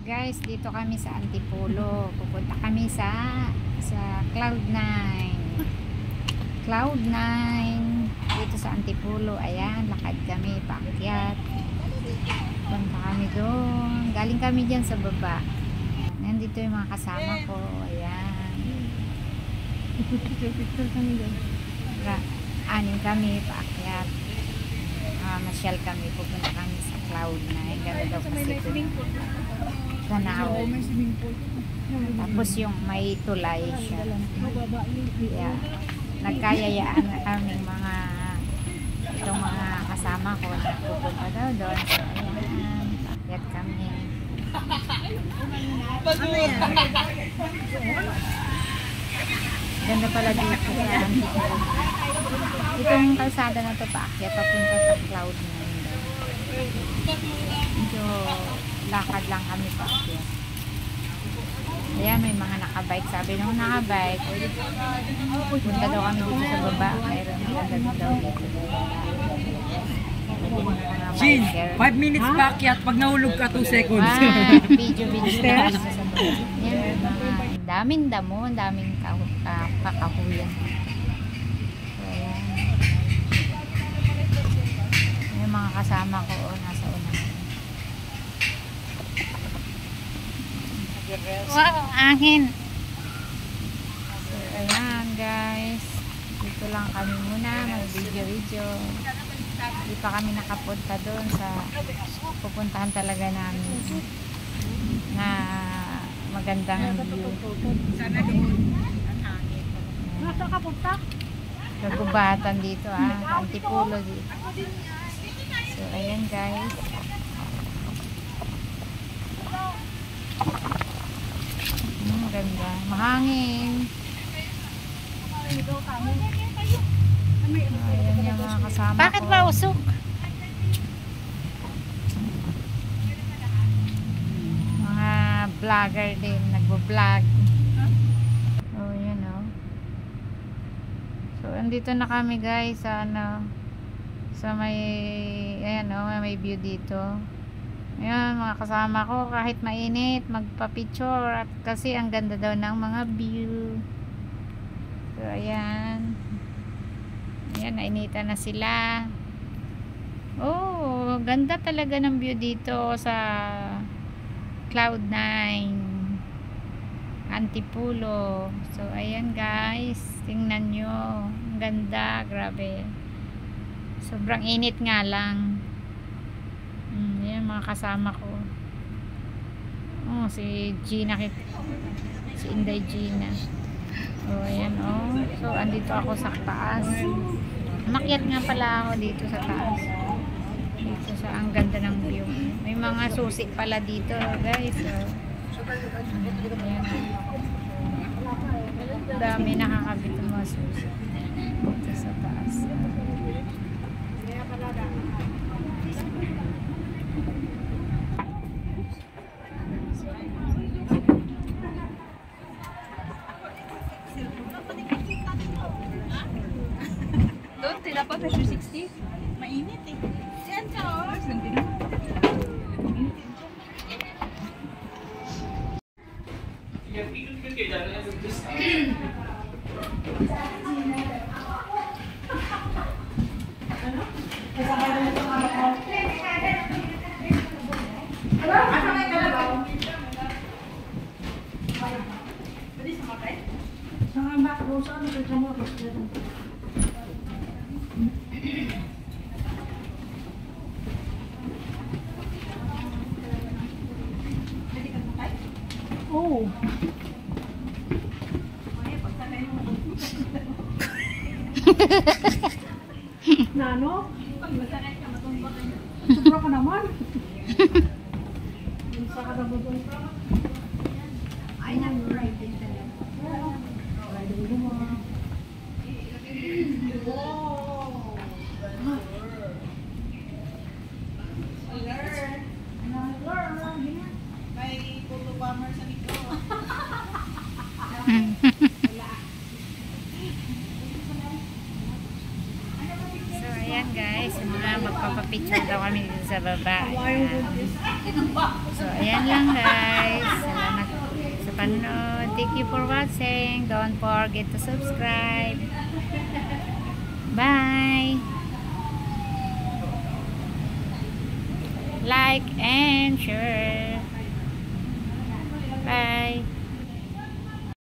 Guys, dito kami sa Antipolo. Pupunta kami sa Cloud9. Cloud9 dito sa Antipolo. Ayan, lakad kami paakyat. Punta kami doon. Galing kami dyan sa baba. Nandito yung mga kasama ko. Ayan. Picture kami doon. Anim kami paakyat. Masyal kami. Pupunta kami sa Cloud9. Ganda daw kasi Tanaw. Tapos yung may tulay siya. Yeah. Nagkayayaan na kaming itong mga kasama ko na pupunta daw doon. So, ayan. Pakyat kami. Ano yan? Ganda pala dito sa Antipolo. Itong kalsada na ito paakyat papunta sa Cloud9. Medyo lakad lang kami paakyat. Ayan, may mga nakabike. Sabi nung nakabike, punta daw kami dito sa baba. Mayroon maganda daw dito. Jean, 5 minutes paakyat. Pag nahulog ka, 2 seconds. Video na sa baba. Ayan, mga daming damo, daming kakahuyan. So, ayan. Yung mga kasama ko, nasa unahan. Wow, angin. So, ayan guys. Dito lang kami muna mag-video. Hindi pa kami nakapunta doon sa pupuntahan talaga namin na magandang view. Sana doon. Ang hangin. Nasa ka punta? Kagubatan dito Antipolo dito. So, ayan guys. Ganda. Mahangin. Ayan yung mga kasama ko. Bakit ba usok? Mga vlogger din. Nagbo-vlog. Oh, yun oh. So, andito na kami guys sa sa may ayan oh, may view dito. Ayan, mga kasama ko, kahit mainit, magpa-picture at kasi ang ganda daw ng mga view. So, ayan. Ayan, nainitan na sila. Oh, ganda talaga ng view dito sa Cloud9 Antipolo. So, ayan guys, tingnan nyo. Ang ganda, grabe. Sobrang init nga lang. Yan mga kasama ko. Oh, si Gina, si Inday Gina. Oh, ayan oh. So, andito ako sa taas. Makyat nga pala ako dito sa taas. Dito sa ang ganda ng view. May mga susi pala dito, guys. So, ayan. Dami nakakabit ng mga susi dito sa taas. Doon, tinapa sa 360. Mainit eh. Diyan ka oh. Oh. Nano? Sobra ka naman. Sa ka na butong ka. Ay, nag-ride din talaga. Ride din mo. Wow. May photo bomber sa likod. So, ayan guys, magpapapicture daw kami dito sa sa baba. Kawain ko Ayan. this. So, ayan lang guys. Salamat sa panonood. Thank you for watching. Don't forget to subscribe. Bye! Like and share. Bye!